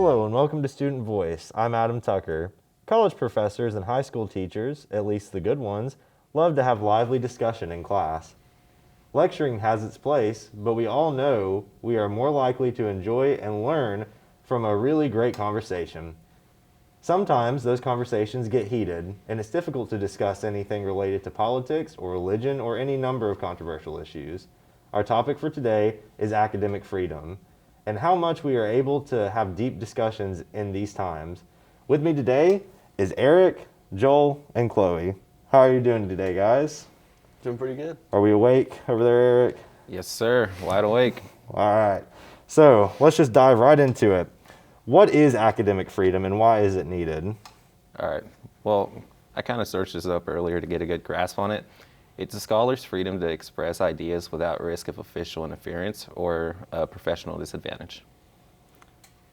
Hello and welcome to Student Voice. I'm Adam Tucker. College professors and high school teachers, at least the good ones, love to have lively discussion in class. Lecturing has its place, but we all know we are more likely to enjoy and learn from a really great conversation. Sometimes those conversations get heated, and it's difficult to discuss anything related to politics or religion or any number of controversial issues. Our topic for today is academic freedom, and how much we are able to have deep discussions in these times. With me today is Eric, Joel, and Chloe. How are you doing today, guys? Doing pretty good. Are we awake over there, Eric? Yes, sir. Wide awake. All right. So let's just dive right into it. What is academic freedom and why is it needed? All right. Well, I kind of searched this up earlier to get a good grasp on it. It's a scholar's freedom to express ideas without risk of official interference or professional disadvantage.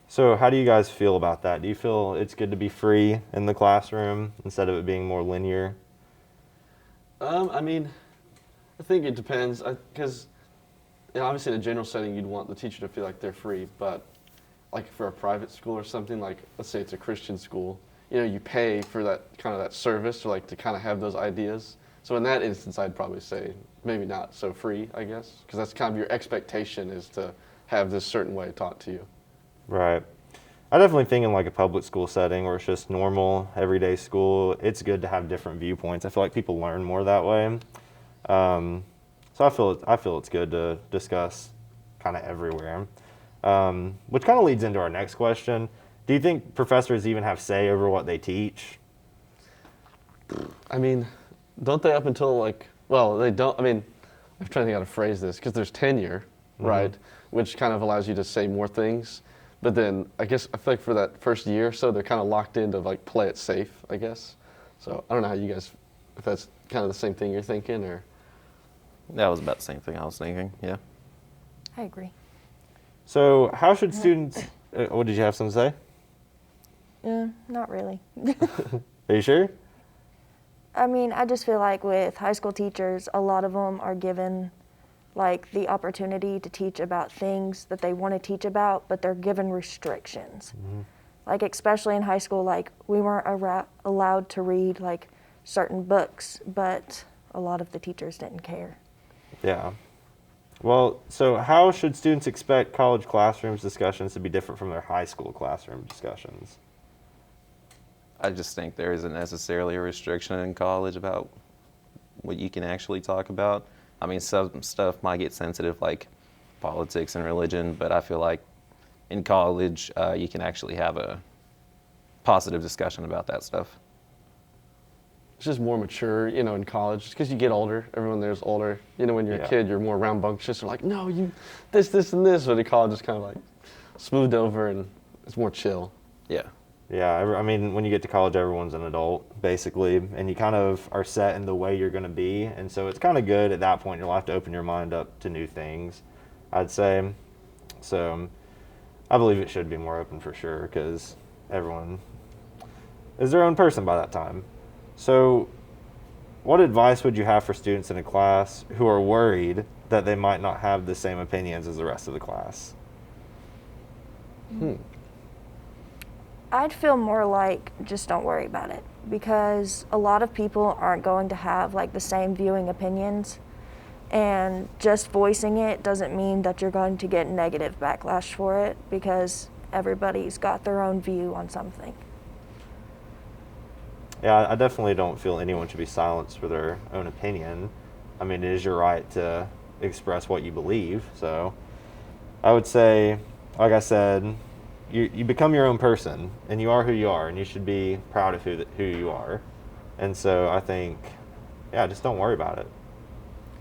So how do you guys feel about that? Do you feel it's good to be free in the classroom instead of it being more linear? I think it depends, because obviously in a general setting you'd want the teacher to feel like they're free, but like for a private school or something, like let's say it's a Christian school, you pay for that kind of that service or like to kind of have those ideas. So in that instance, I'd probably say maybe not so free, I guess, because that's kind of your expectation is to have this certain way taught to you. Right. I definitely think in like a public school setting where it's just normal, everyday school, it's good to have different viewpoints. I feel like people learn more that way. So I feel it's good to discuss kind of everywhere. Which kind of leads into our next question. Do you think professors even have say over what they teach? I mean, don't they up until they don't, I'm trying to think how to phrase this, because there's tenure, right, which kind of allows you to say more things. But then I guess I feel like for that first year or so, they're kind of locked into like play it safe, I guess. So I don't know how you guys, if that's kind of the same thing you're thinking or. That was about the same thing I was thinking, yeah. I agree. So how should students, what did you have something to say? Not really. Are you sure? I just feel like with high school teachers, a lot of them are given like the opportunity to teach about things that they want to teach about, but they're given restrictions. Like especially in high school, like we weren't allowed to read like certain books, but a lot of the teachers didn't care. Yeah. Well, so how should students expect college classrooms discussions to be different from their high school classroom discussions? I just think there isn't necessarily a restriction in college about what you can actually talk about. I mean, some stuff might get sensitive, like politics and religion, but I feel like in college, you can actually have a positive discussion about that stuff. It's just more mature, in college, because you get older. Everyone there's older. When you're a kid, you're more rambunctious. They're like, no, you, this, and this. But in college, it's kind of like smoothed over and it's more chill. Yeah. Yeah, when you get to college, everyone's an adult, basically, and you kind of are set in the way you're going to be, and so it's kind of good at that point in your life to open your mind up to new things, I'd say. So I believe it should be more open for sure, because everyone is their own person by that time. So what advice would you have for students in a class who are worried that they might not have the same opinions as the rest of the class? I'd feel more like just don't worry about it, because a lot of people aren't going to have like the same viewing opinions, and just voicing it doesn't mean that you're going to get negative backlash for it, because everybody's got their own view on something. Yeah, I definitely don't feel anyone should be silenced for their own opinion. It is your right to express what you believe. So I would say, like I said, you become your own person, and you are who you are, and you should be proud of who you are. And so I think, just don't worry about it.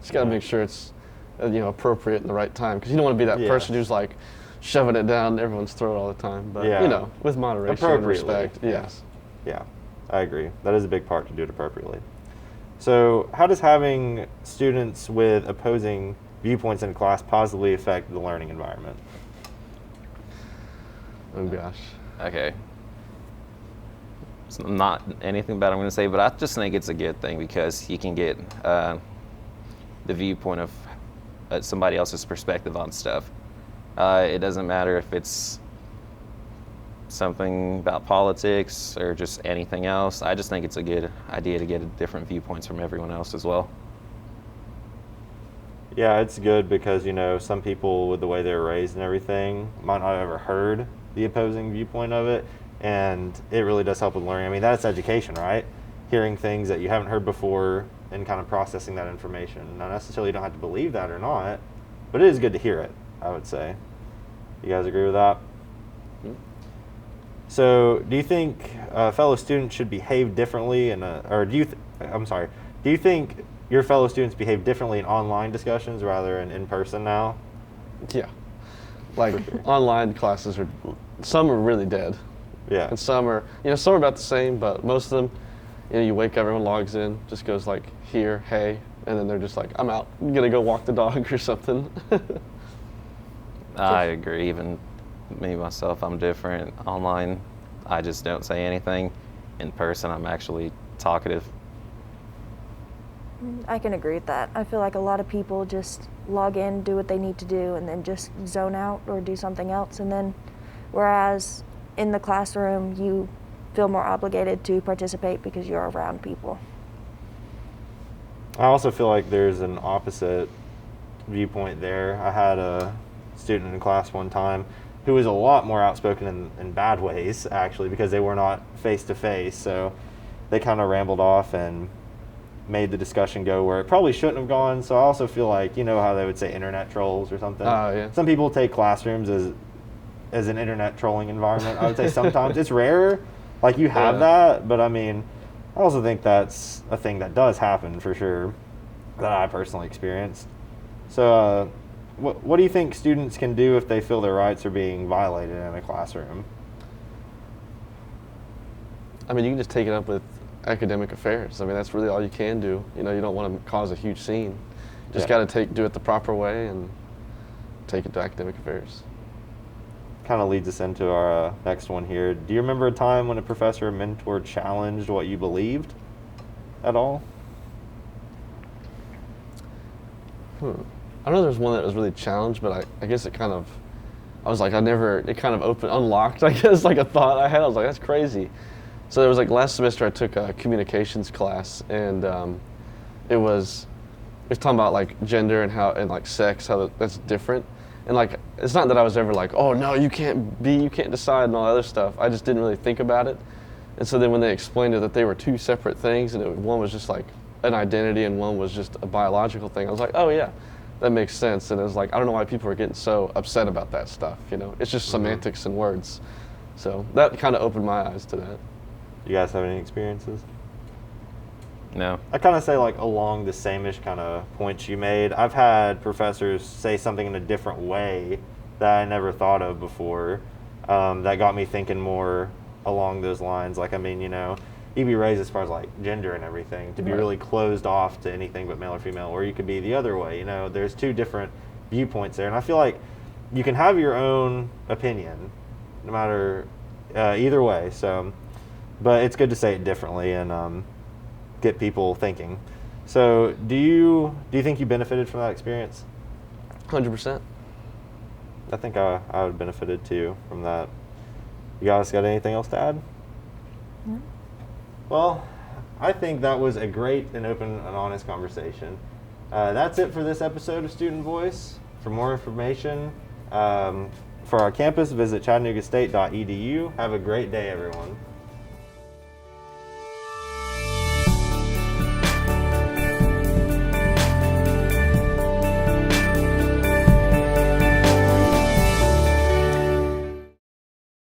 Just got to make sure it's appropriate in the right time, because you don't want to be that person who's like shoving it down everyone's throat all the time. But with moderation and respect. Yes. Yeah, I agree. That is a big part to do it appropriately. So how does having students with opposing viewpoints in class positively affect the learning environment? Oh gosh. Okay. It's not anything bad I'm going to say, but I just think it's a good thing because you can get the viewpoint of somebody else's perspective on stuff. It doesn't matter if it's something about politics or just anything else. I just think it's a good idea to get different viewpoints from everyone else as well. Yeah, it's good because, you know, some people with the way they were raised and everything might not have ever heard the opposing viewpoint of it, and it really does help with learning. I mean, that's education, right? Hearing things that you haven't heard before and kind of processing that information. Not necessarily you don't have to believe that or not, but it is good to hear it, I would say. You guys agree with that? Mhm. So, do you think fellow students should behave differently do you think your fellow students behave differently in online discussions rather than in person now? Yeah. Like online classes some are really dead. Yeah. And some are about the same, but most of them, you wake up, everyone logs in, just goes like, here, hey, and then they're just like, I'm out. I'm going to go walk the dog or something. I agree. Even me, myself, I'm different. Online, I just don't say anything. In person, I'm actually talkative. I can agree with that. I feel like a lot of people just log in, do what they need to do, and then just zone out or do something else. And then, whereas in the classroom, you feel more obligated to participate because you're around people. I also feel like there's an opposite viewpoint there. I had a student in class one time who was a lot more outspoken in bad ways, actually, because they were not face to face. So they kind of rambled off and made the discussion go where it probably shouldn't have gone. So I also feel like, you know how they would say internet trolls or something? Yeah. Some people take classrooms as an internet trolling environment. I would say sometimes it's rare, like you have that, but I mean, I also think that's a thing that does happen for sure that I personally experienced. So what do you think students can do if they feel their rights are being violated in a classroom? I mean, you can just take it up with academic affairs. I mean, that's really all you can do. You don't want to cause a huge scene. Just got to do it the proper way and take it to academic affairs. Kind of leads us into our next one here. Do you remember a time when a professor or mentor challenged what you believed at all? I know there's one that was really challenged, but I guess it kind of unlocked, I guess, like a thought I had. I was like, that's crazy. So there was like last semester I took a communications class, and it was talking about like gender and like sex, how that's different. And like, it's not that I was ever like, oh no, you can't decide and all that other stuff. I just didn't really think about it. And so then when they explained it that they were two separate things, and one was just like an identity and one was just a biological thing, I was like, oh yeah, that makes sense. And it was like, I don't know why people are getting so upset about that stuff, It's just semantics and words. So that kind of opened my eyes to that. You guys have any experiences? No. I kind of say like along the same-ish kind of points you made. I've had professors say something in a different way that I never thought of before, that got me thinking more along those lines. Like, I mean, you'd be raised as far as like gender and everything to be really closed off to anything but male or female, or you could be the other way. There's two different viewpoints there, and I feel like you can have your own opinion no matter either way. So, but it's good to say it differently and get people thinking. So, do you think you benefited from that experience? 100%. I think I would benefited too from that. You guys got anything else to add? No. Well, I think that was a great and open and honest conversation. That's it for this episode of Student Voice. For more information for our campus, visit chattanoogastate.edu. Have a great day, everyone.